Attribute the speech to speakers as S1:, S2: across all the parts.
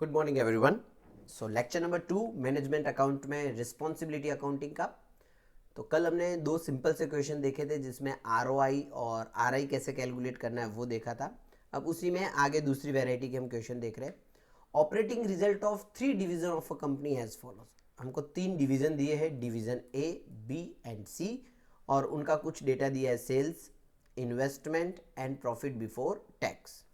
S1: Good morning everyone. सो lecture number 2 management account में responsibility accounting का। तो कल हमने दो सिंपल से क्वेश्चन देखे थे जिसमें आरओआई और आरआई कैसे कैलकुलेट करना है वो देखा था। अब उसी में आगे दूसरी वैरायटी के हम क्वेश्चन देख रहे हैं। Operating result of 3 division of a company as follows. हमको 3 डिवीजन दिए हैं, division A, B and C, और उनका कुछ डेटा दिया है, sales, investment and profit before tax.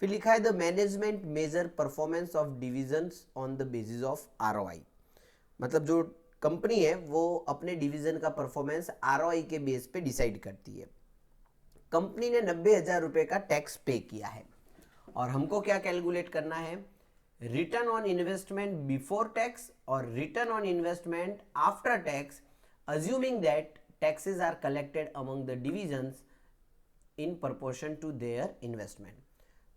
S1: फिर लिखा है the management measure performance of divisions on the basis of ROI. मतलब जो कंपनी है वो अपने डिवीजन का परफॉर्मेंस आरओआई के बेस पे डिसाइड करती है। कंपनी ने 90,000 रुपये का टैक्स पे किया है और हमको क्या कैलकुलेट करना है, return on investment before tax और return on investment after tax, assuming that taxes are collected among the divisions in proportion to their investment.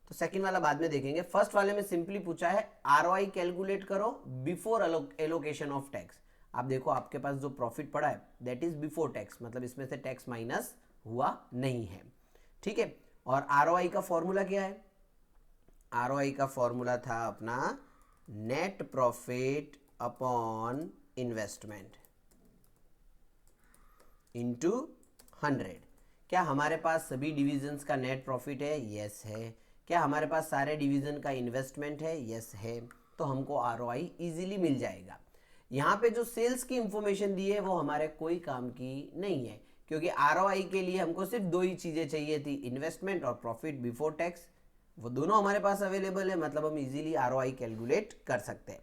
S1: तो सेकंड वाला बाद में देखेंगे। फर्स्ट वाले में सिंपली पूछा है आरओआई कैलकुलेट करो बिफोर एलोकेशन ऑफ टैक्स। आप देखो आपके पास जो प्रॉफिट पड़ा है दैट इज बिफोर टैक्स, मतलब इसमें से टैक्स माइनस हुआ नहीं है, ठीक है। और आरओआई का फॉर्मूला क्या है? आरओआई का फॉर्मूला था अपना net profit upon investment into 100। क्या हमारे पास सभी डिविजन्स का नेट प्रॉफिट है? यस है। क्या हमारे पास सारे डिवीजन का इन्वेस्टमेंट है? यस है। तो हमको आरओआई इजीली मिल जाएगा। यहाँ पे जो सेल्स की इंफॉर्मेशन दी है वो हमारे कोई काम की नहीं है, क्योंकि आरओआई के लिए हमको सिर्फ दो ही चीज़ें चाहिए थी, इन्वेस्टमेंट और प्रॉफिट बिफोर टैक्स। वो दोनों हमारे पास अवेलेबल है, मतलब हम इजीली आरओआई कैलकुलेट कर सकते हैं।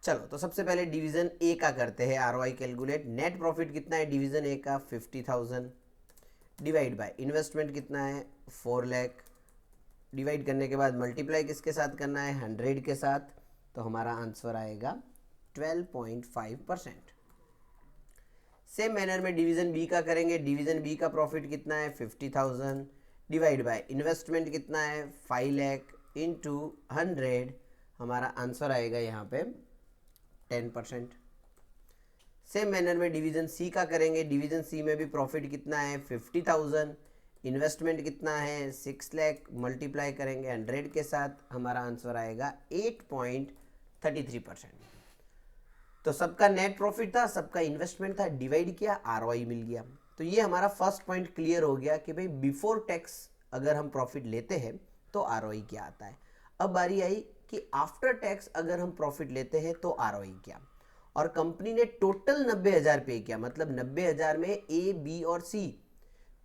S1: चलो तो सबसे पहले डिवीजन ए का करते हैं आरओआई कैलकुलेट। नेट प्रॉफिट कितना है डिवीजन ए का? 50,000 डिवाइड बाय इन्वेस्टमेंट कितना है? 4 लाख। डिवाइड करने के बाद मल्टीप्लाई किसके साथ करना है? 100 के साथ। तो हमारा आंसर आएगा 12.5%। सेम मैनर में डिवीजन बी का करेंगे। डिवीजन बी का प्रॉफिट कितना है? 50,000 डिवाइड बाय इन्वेस्टमेंट कितना है? 5 लाख इंटू 100। हमारा आंसर आएगा यहाँ पे 10%। सेम मैनर में डिवीजन सी का करेंगे। डिवीजन सी में भी प्रॉफिट कितना है? 50,000। इन्वेस्टमेंट कितना है? 6 लाख। मल्टीप्लाई करेंगे 100 के साथ, हमारा आंसर आएगा 8.33%। तो सबका नेट प्रॉफिट था, सबका इन्वेस्टमेंट था, डिवाइड किया, आरओआई मिल गया। तो ये हमारा फर्स्ट पॉइंट क्लियर हो गया कि भाई बिफोर टैक्स अगर हम प्रॉफिट लेते हैं तो आरओआई क्या आता है। अब बारी आई कि आफ्टर टैक्स अगर हम प्रॉफिट लेते हैं तो आरओआई क्या। और कंपनी ने टोटल 90,000 पे किया, मतलब 90,000 में ए, बी और सी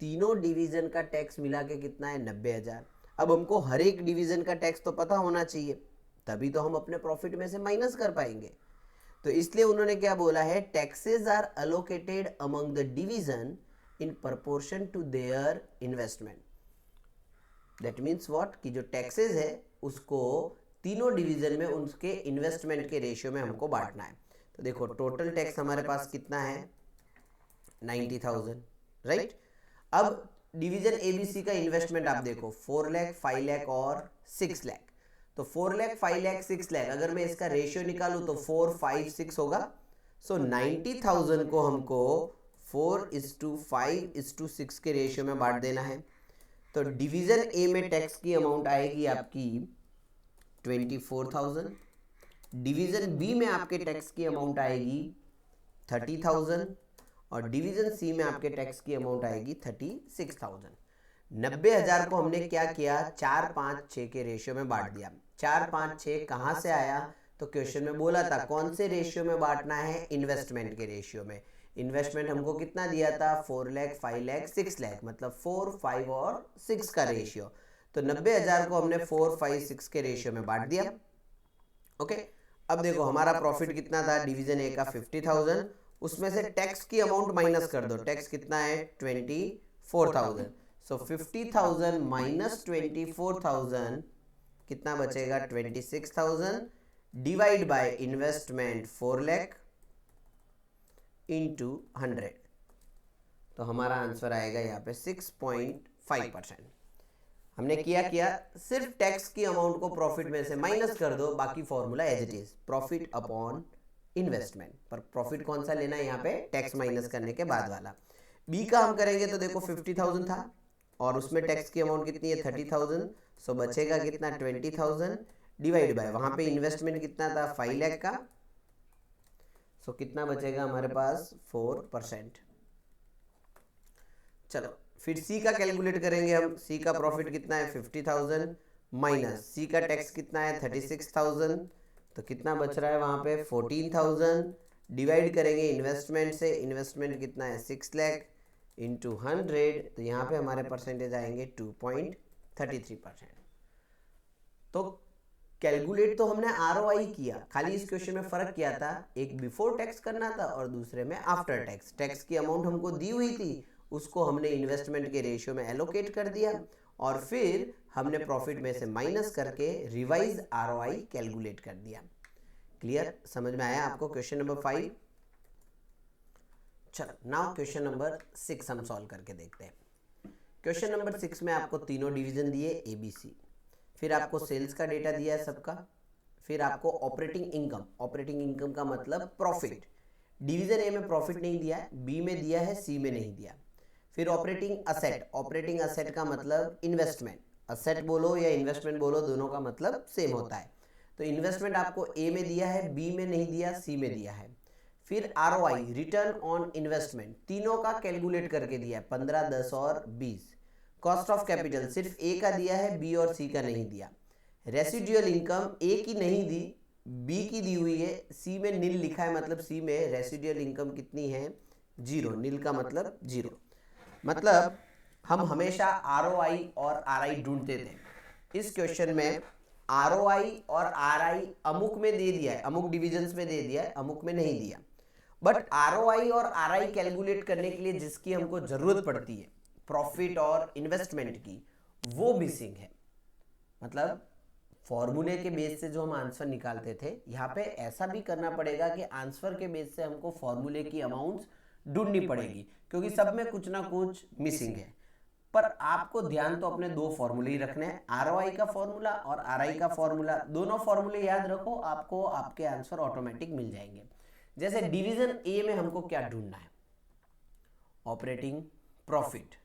S1: तीनों डिवीजन का टैक्स मिला के कितना है? 90,000। अब हमको हर एक डिवीजन का टैक्स तो पता होना चाहिए, तभी तो हम अपने प्रॉफिट में से माइनस कर पाएंगे। तो इसलिए उन्होंने क्या बोला है, taxes are allocated among the division in proportion to their investment. That means what, कि जो टैक्सेस है उसको तीनों डिवीजन में उनके इन्वेस्टमेंट के रेशियो में हमको बांटना है। तो देखो टोटल टैक्स हमारे पास कितना है? 90,000, राइट। अब डिवीजन एबीसी का इन्वेस्टमेंट आप देखो 4 लाख, 5 लाख और 6 लाख। तो 4 लाख, 5 लाख, 6 लाख, अगर मैं इसका रेशियो निकालूं तो 4, 5, 6 होगा। सो 90,000 को हमको 4:5:6 के रेशियो में बांट देना है। तो डिवीजन ए में टैक्स की अमाउंट आएगी आपकी 24,000। डिवीजन बी में आपके टैक्स की अमाउंट आएगी 30,000 और डिवीजन सी में आपके टैक्स की अमाउंट आएगी 36,000। 90,000 को हमने क्या किया? 4, 5, 6 के रेशियो में बांट दिया। 4, 5, 6 कहाँ से आया? तो क्वेश्चन में बोला था कौन से रेशियो में बांटना है? इन्वेस्टमेंट के रेशियो में। इन्वेस्टमेंट हमको कितना दिया था? 4 लाख, 5 लाख, 6 लाख, मतलब 4, 5 और 6 का रेशियो। तो 90,000 को हमने 4, 5, 6 के रेशियो में बांट दिया। ओके, अब देखो हमारा प्रॉफिट कितना था डिवीजन ए का? 50,000। उसमें से टैक्स की अमाउंट माइनस कर दो। टैक्स कितना है? 24,000। सो 50,000 माइनस 24,000 कितना बचेगा? 26,000 divide by investment 4 lakh into 100। तो हमारा आंसर आएगा यहाँ पे 6.5%। हमने किया सिर्फ टैक्स की अमाउंट को प्रॉफिट में से माइनस कर दो, बाकी formula as it is, profit upon investment. पर प्रॉफिट कौन सा लेना है यहाँ पे? टैक्स माइनस करने के बाद वाला। बी का हम करेंगे तो देखो 50,000 था और उसमें टैक्स की अमाउंट कितनी है? 30,000। सो बचेगा कितना? 20,000 डिवाइड बाय वहां पे इन्वेस्टमेंट कितना था 5 लाख का, सो कितना बचेगा हमारे पास 4%। चलो फिर सी का कैलकुलेट करेंगे हम। सी का प्रॉफिट कितना है 50,000 माइनस सी का टैक्स कितना है 36,000, तो कितना बच रहा है वहां पे 14,000, डिवाइड करेंगे इन्वेस्टमेंट से। इन्वेस्टमेंट कितना है 6 लाख इंटू 100, तो यहाँ पे हमारे परसेंटेज आएंगे 2.33%। तो कैलकुलेट तो हमने आरओआई किया, खाली इस क्वेश्चन में फर्क किया था, एक बिफोर टैक्स करना था और दूसरे में आफ्टर टैक्स। टैक्स की अमाउंट हमको दी हुई थी, उसको हमने इन्वेस्टमेंट के रेशियो में एलोकेट कर दिया और फिर हमने प्रॉफिट में से माइनस करके रिवाइज आरओआई कैलकुलेट कर दिया। क्लियर, समझ में आया आपको क्वेश्चन नंबर 5? चलो नाउ क्वेश्चन नंबर 6 हम सॉल्व करके देखते हैं। क्वेश्चन नंबर 6 में आपको तीनों डिवीजन दिए ABC, फिर आपको सेल्स का डेटा दिया है सबका, फिर आपको ऑपरेटिंग इनकम, ऑपरेटिंग इनकम का मतलब प्रॉफिट। डिवीजन ए में प्रॉफिट नहीं दिया है, बी में दिया है, सी में नहीं दिया। फिर ऑपरेटिंग असेट, ऑपरेटिंग असेट का मतलब इन्वेस्टमेंट, असेट बोलो या इन्वेस्टमेंट बोलो दोनों का मतलब सेम होता है। तो इन्वेस्टमेंट आपको ए में दिया है, बी में नहीं दिया, सी में दिया है। फिर आरओआई, रिटर्न ऑन इन्वेस्टमेंट, तीनों का कैलकुलेट करके दिया है 15, 10 और 20। कॉस्ट ऑफ कैपिटल सिर्फ ए का दिया है, बी और सी का नहीं दिया। रेसिडुअल इनकम ए की नहीं दी, बी की दी हुई है, सी में नील लिखा है, मतलब सी में रेसिडुअल इनकम कितनी है 0, नील का मतलब 0। मतलब हम हमेशा आरओआई और आरआई ढूंढते थे। इस क्वेश्चन में आरओआई और आरआई अमुक में दे दिया है, अमुक डिविजन्स में दे दिया है, अमुक में नहीं दिया। बट आरओआई और आरआई कैलकुलेट करने के लिए जिसकी हमको जरूरत पड़ती है, प्रॉफिट और इन्वेस्टमेंट की, वो मिसिंग है। मतलब फॉर्मूले के बेस से जो हम आंसर निकालते थे, यहाँ पे ऐसा भी करना पड़ेगा कि आंसर के बेस से हमको फॉर्मूले की अमाउंट्स ढूंढनी पड़ेगी, क्योंकि सब में कुछ ना कुछ मिसिंग है। पर आपको ध्यान तो अपने दो फॉर्मूले ही रखने हैं, आरओआई का फॉर्मूला और आरआई का फॉर्मूला। दोनों फॉर्मूले याद रखो, आपको आपके आंसर ऑटोमेटिक मिल जाएंगे। जैसे डिवीजन ए में हमको क्या ढूंढना है, ऑपरेटिंग प्रॉफिट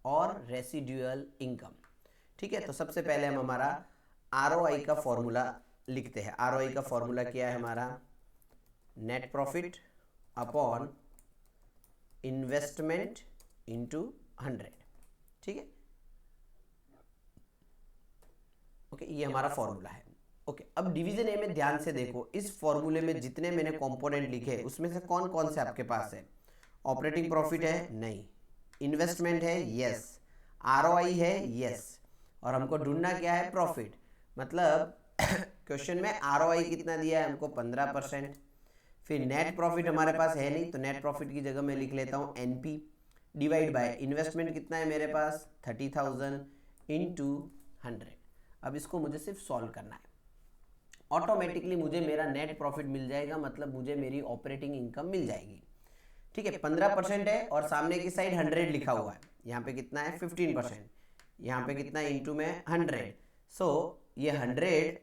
S1: और रेसिडुअल इनकम। ठीक है, तो सबसे पहले हम हमारा आरओआई का फॉर्मूला लिखते हैं। आरओआई का फॉर्मूला क्या है हमारा, net profit upon investment into 100। ठीक है, ओके, ये हमारा फॉर्मूला है। ओके, अब डिवीजन ए में ध्यान से देखो, इस फॉर्मूले में जितने मैंने कंपोनेंट लिखे उसमें से कौन कौन से आपके पास है? ऑपरेटिंग प्रॉफिट है? नहीं। इन्वेस्टमेंट है? यस। आरओआई है? यस। और हमको ढूंढना क्या है? प्रॉफिट। मतलब क्वेश्चन में आरओआई कितना दिया है हमको? 15%। फिर नेट प्रॉफिट हमारे पास है नहीं, तो नेट प्रॉफिट की जगह मैं लिख लेता हूँ एनपी, डिवाइड बाय इन्वेस्टमेंट कितना है मेरे पास 30,000 इंटू 100। अब इसको मुझे सिर्फ सॉल्व करना है, ऑटोमेटिकली मुझे मेरा नेट प्रॉफिट मिल जाएगा, मतलब मुझे मेरी ऑपरेटिंग इनकम मिल जाएगी। ठीक है, 15% है और सामने की साइड 100 लिखा हुआ है, यहाँ पे कितना है 15%, यहाँ पे कितना इंटू में 100। सो ये 100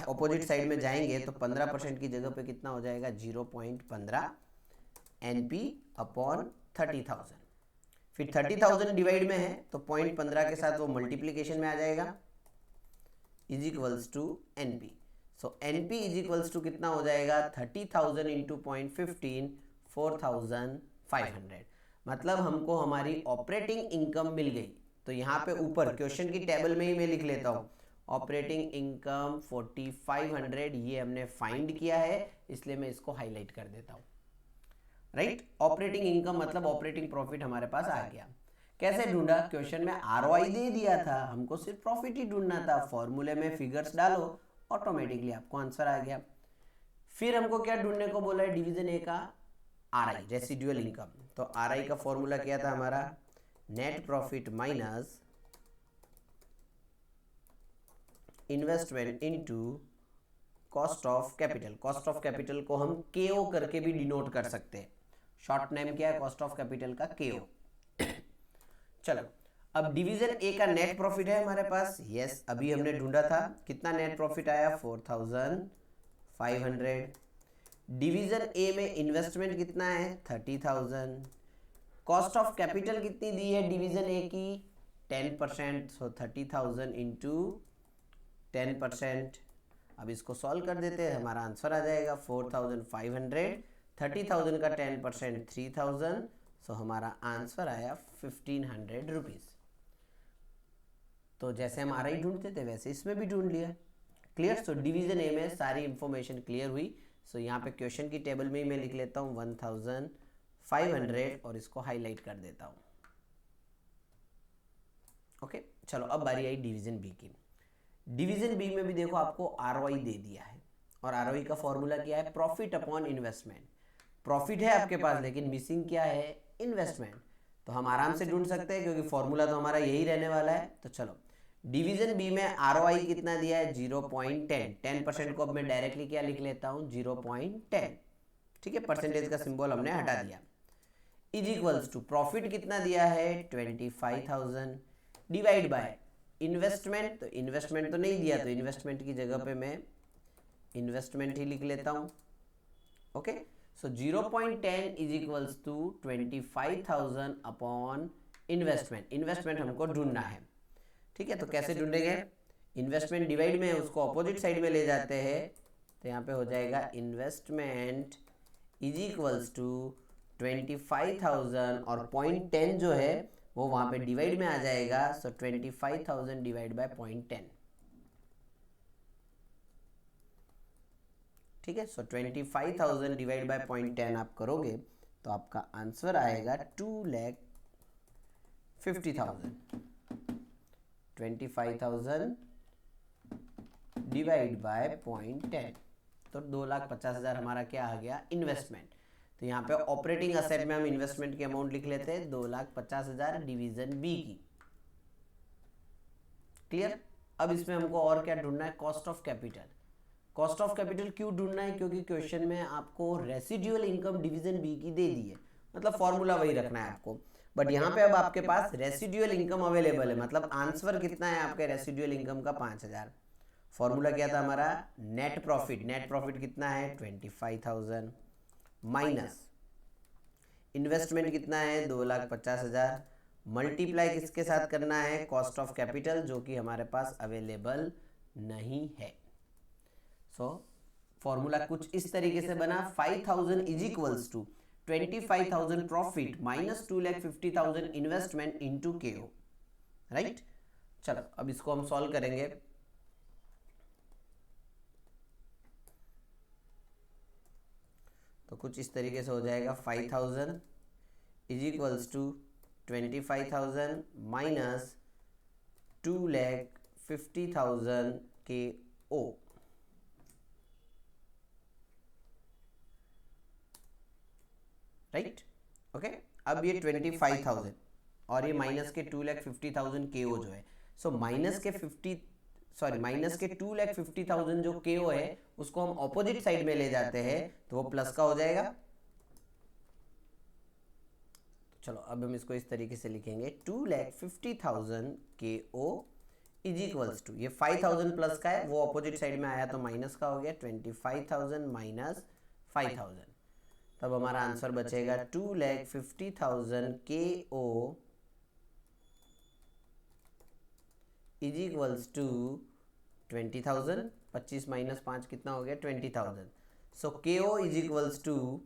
S1: ऑपोजिट साइड में जाएंगे तो 15% की जगह पे कितना हो जाएगा 0.15 एनपी अपॉन 30,000। फिर 30,000 डिवाइड में है तो 0.15 के साथ वो मल्टीप्लीकेशन में आ जाएगा, is equals to NP. So NP is equals to कितना हो जाएगा 30,000 इंटू 0.15, 4,500। मतलब हमको हमारी ऑपरेटिंग इनकम मिल गई। तो यहाँ पे ऊपर क्वेश्चन की टेबल में ही मैं लिख लेता हूँ, ऑपरेटिंग इनकम 4,500, ये हमने फाइंड किया है, इसलिए मैं इसको हाईलाइट कर देता हूँ। राइट, ऑपरेटिंग इनकम मतलब ऑपरेटिंग प्रॉफिट हमारे पास आ गया। कैसे ढूंढा? क्वेश्चन में आरओआई दे दिया था, हमको सिर्फ प्रॉफिट ही ढूंढना था, फॉर्मूले में फिगर्स डालो, ऑटोमेटिकली आपको आंसर आ गया। फिर हमको क्या ढूंढने को बोला है? डिवीजन ए का आरआई, रेसिडुअल इनकम। तो आरआई का फॉर्मूला क्या था हमारा? Net profit minus investment into cost of capital. Cost of capital को हम केओ करके भी डिनोट कर सकते हैं, शॉर्ट नेम क्या है कॉस्ट ऑफ कैपिटल का? केओ। चलो, अब डिवीजन ए का नेट प्रॉफिट है हमारे पास, यस, अभी हमने ढूंढा था, कितना नेट प्रॉफिट आया 4,500। डिवीजन ए में इन्वेस्टमेंट कितना है 30,000। कॉस्ट ऑफ कैपिटल कितनी दी है डिवीजन ए की? 10%, सो 30,000 इंटू 10%। अब इसको सॉल्व कर देते हैं, हमारा आंसर आ जाएगा 4500, 30,000 का 10% 3000, सो हमारा आंसर आया 1500 रुपीज़। तो जैसे हम आर आई ढूंढते थे वैसे इसमें भी ढूंढ लिया। क्लियर। सो डिवीजन ए में सारी इंफॉर्मेशन क्लियर हुई। सो यहाँ पे क्वेश्चन की टेबल में ही मैं लिख लेता हूँ 1500 और इसको हाईलाइट कर देता हूँ। ओके, चलो अब बारी आई डिवीजन बी की। डिवीजन बी में भी देखो आपको आरओआई दे दिया है, और आरओआई का फॉर्मूला क्या है, प्रॉफिट अपॉन इन्वेस्टमेंट। प्रॉफिट है आपके पास लेकिन मिसिंग क्या है, इन्वेस्टमेंट। तो हम आराम से ढूंढ सकते हैं क्योंकि फॉर्मूला तो हमारा यही रहने वाला है। तो चलो डिवीजन बी में आरओआई कितना दिया है, 0.10। 10% को अब मैं डायरेक्टली क्या लिख लेता हूँ, 0.10। ठीक है, परसेंटेज का सिंबल हमने हटा दिया। इज इक्वल्स टू प्रॉफिट कितना दिया है, 25,000 डिवाइड बाय इन्वेस्टमेंट। तो इन्वेस्टमेंट तो नहीं दिया, तो इन्वेस्टमेंट की जगह पे मैं इन्वेस्टमेंट ही लिख लेता हूँ। Okay, so 0.10 is equals to 25,000 upon investment. Investment हमको ढूंढना है। ठीक है, तो कैसे ढूंढेंगे, इन्वेस्टमेंट डिवाइड में उसको अपोजिट साइड में ले जाते हैं। तो यहाँ पे हो जाएगा इन्वेस्टमेंट इज इक्वल्स टू 25,000 और 0.10 जो है वो वहाँ पे डिवाइड में आ जाएगा। सो 25,000 डिवाइड बाय 0.10। ठीक है, सो 25,000 डिवाइड बाय 0.10 आप करोगे तो आपका आंसर आएगा 2,50,000। 25,000 डिवाइड बाय 0.10, तो 2,50,000 हमारा क्या आ गया, इन्वेस्टमेंट। तो यहाँ पे ऑपरेटिंग असेट में हम इन्वेस्टमेंट की अमाउंट लिख लेते हैं 2,50,000 डिवीजन बी की। क्लियर। अब इसमें हमको और क्या ढूंढना है, cost of capital. Cost of capital क्यों ढूंढना है, क्योंकि क्वेश्चन में आपको रेसिडुअल इनकम डिवीजन बी की दे दी है, मतलब फॉर्मूला वही रखना है आपको। बट यहाँ पे अब आपके पास रेसिडुअल इनकम अवेलेबल है, मतलब आंसर कितना है आपके रेसिडुअल इनकम का, 5,000। फॉर्मूला क्या था हमारा, नेट प्रॉफिट। नेट प्रॉफिट कितना है, 25,000 माइनस इन्वेस्टमेंट कितना है, 2,50,000 मल्टीप्लाई किसके साथ करना है, कॉस्ट ऑफ कैपिटल, जो कि हमारे पास अवेलेबल नहीं है। सो फॉर्मूला कुछ इस तरीके से बना, 5,000 is equals to 25,000 profit minus 2,50,000 investment into KO. Right. चलो अब इसको हम सॉल्व करेंगे। तो कुछ इस तरीके से हो जाएगा, 5,000 is equals to 25,000 minus 2,50,000 K O. Right. Okay, अब ये 25,000 और ये माइनस के 2,50,000 के ओ जो है, सो माइनस के 2,50,000 जो के ओ है उसको हम ऑपोजिट साइड में ले जाते हैं तो वो प्लस का हो जाएगा। चलो अब हम इसको इस तरीके से लिखेंगे, 2,50,000 K O is equals to, ये 5,000 प्लस का है, वो ऑपोजिट साइड में आया तो माइनस का हो गया, 25,000 माइनस 5,000। तब हमारा आंसर बचेगा 2,50,000 K O is equals to 20,000। 25 minus 5 कितना हो गया, 20,000। सो के ओ इज इक्वल्स टू,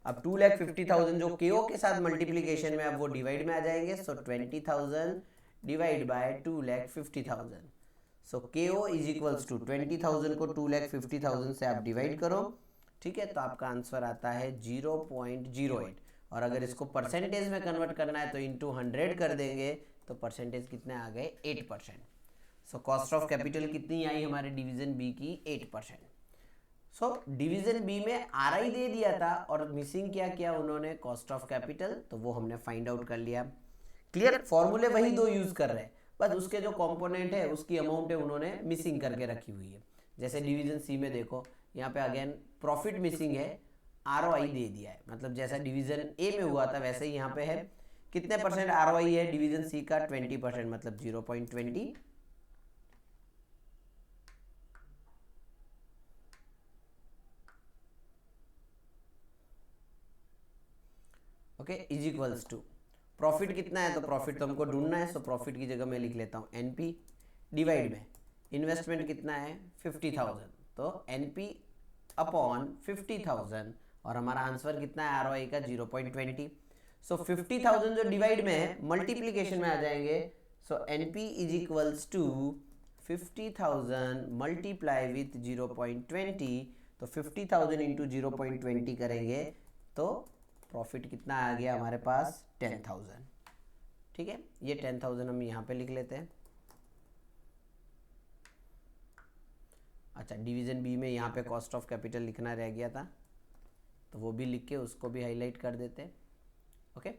S1: अब 2,50,000 जो के ओ के साथ मल्टीप्लीकेशन में अब वो डिवाइड में आ जाएंगे। सो 20,000 डिवाइड बाय 2,50,000। सो के ओ इज इक्वल्स टू 20,000 को 2,50,000 से आप डिवाइड करो। ठीक है, तो आपका आंसर आता है 0.08। और अगर इसको परसेंटेज में कन्वर्ट करना है तो इंटू 100 कर देंगे, तो परसेंटेज कितने आ गए, 8%। सो कॉस्ट ऑफ कैपिटल कितनी आई हमारे डिवीजन बी की, 8%। सो डिवीजन बी में आरआई दे दिया था और मिसिंग क्या किया उन्होंने, कॉस्ट ऑफ कैपिटल, तो वो हमने फाइंड आउट कर लिया। क्लियर। फॉर्मूले वही दो यूज कर रहे हैं, बस उसके जो कंपोनेंट है उसकी अमाउंट है उन्होंने मिसिंग करके रखी हुई है। जैसे डिवीजन सी में देखो, यहाँ पे अगेन प्रॉफिट मिसिंग है, आरओआई दे दिया है, मतलब जैसा डिवीजन ए में हुआ था वैसे ही यहाँ पे है। कितने परसेंट आरओआई है डिवीजन सी का, 20%, मतलब 0.20। Okay, is equals to profit कितना है, तो प्रॉफिट तो हमको ढूंढना है, सो प्रॉफिट की जगह मैं लिख लेता हूँ एनपी डिवाइड में इन्वेस्टमेंट कितना है 50,000, तो NP अपॉन 50,000 और हमारा आंसर कितना है ROI का 0.20। सो 50,000 जो डिवाइड में है मल्टीप्लीकेशन में आ जाएंगे, so NP is equals to 50,000 multiply with 0.20, तो 50,000 इंटू 0.20 करेंगे तो प्रॉफिट कितना आ गया हमारे पास 10,000। ठीक है, ये 10,000 हम यहाँ पे लिख लेते हैं। अच्छा, डिवीजन बी में यहाँ पे कॉस्ट ऑफ कैपिटल लिखना रह गया था, तो वो भी लिख के उसको भी हाईलाइट कर देते हैं। ओके,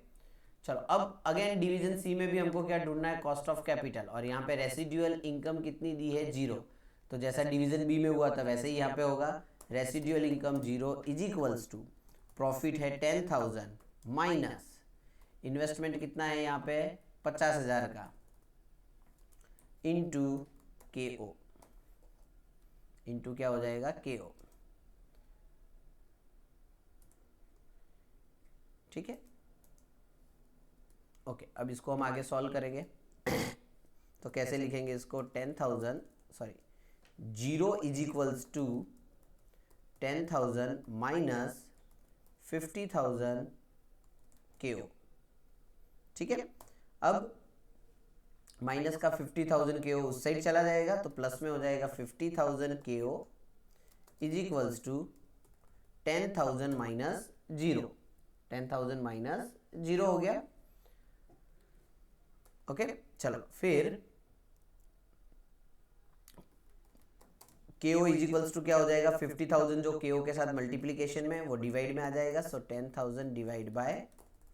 S1: चलो अब अगेन डिवीजन सी में भी हमको क्या ढूंढना है, कॉस्ट ऑफ कैपिटल, और यहाँ पे रेसिडुअल इनकम कितनी दी है 0, तो जैसा डिवीजन बी में हुआ था वैसे ही यहाँ पे होगा, residual income 0 is equals to profit है 10,000 माइनस इन्वेस्टमेंट कितना है यहाँ पे 50,000 का इंटू KO, इंटू क्या हो जाएगा KO। ठीक है, ओके, अब इसको हम आगे सॉल्व करेंगे तो कैसे लिखेंगे इसको, 10,000 sorry 0 is equals to 10,000 minus 50,000 KO। ठीक है, अब माइनस का 50,000 KO उस साइड चला जाएगा तो प्लस में हो जाएगा 50,000 KO is equals to 10,000 minus 0, 10,000 minus 0 हो गया। ओके, चलो फिर KO इज इक्वल्स टू क्या हो जाएगा, 50,000 जो KO के साथ मल्टीप्लीकेशन में वो डिवाइड में आ जाएगा, so 10,000 divide by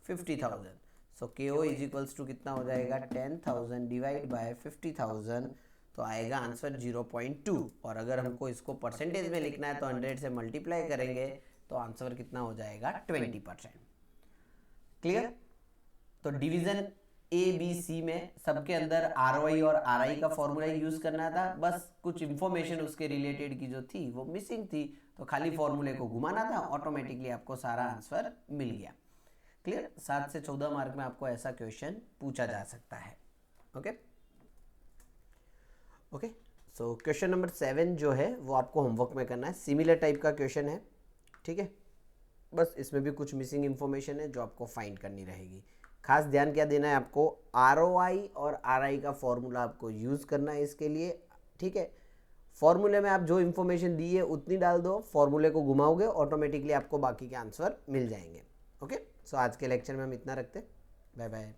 S1: 50,000, so KO is equals to कितना हो जाएगा 10,000 डिवाइड बाय 50,000, तो आएगा आंसर 0.2, और अगर हमको इसको परसेंटेज में लिखना है तो 100 से मल्टीप्लाई करेंगे तो आंसर कितना हो जाएगा 20%। क्लियर, तो डिवीजन ABC में सबके अंदर ROI और RI का फॉर्मूला यूज करना था, बस कुछ इंफॉर्मेशन उसके रिलेटेड की जो थी वो मिसिंग थी, तो खाली फॉर्मूले को घुमाना था, ऑटोमेटिकली आपको सारा आंसर मिल गया। क्लियर, 7 से 14 मार्क में आपको ऐसा क्वेश्चन पूछा जा सकता है। Okay okay, so question number 7 जो है वो आपको होमवर्क में करना है, सिमिलर टाइप का क्वेश्चन है। ठीक है, बस इसमें भी कुछ मिसिंग इन्फॉर्मेशन है जो आपको फाइंड करनी रहेगी। खास ध्यान क्या देना है आपको, ROI और RI का फॉर्मूला आपको यूज़ करना है इसके लिए। ठीक है, फॉर्मूले में आप जो इन्फॉर्मेशन दी है उतनी डाल दो, फॉर्मूले को घुमाओगे ऑटोमेटिकली आपको बाकी के आंसर मिल जाएंगे। ओके, सो आज के लेक्चर में हम इतना रखते हैं, बाय बाय।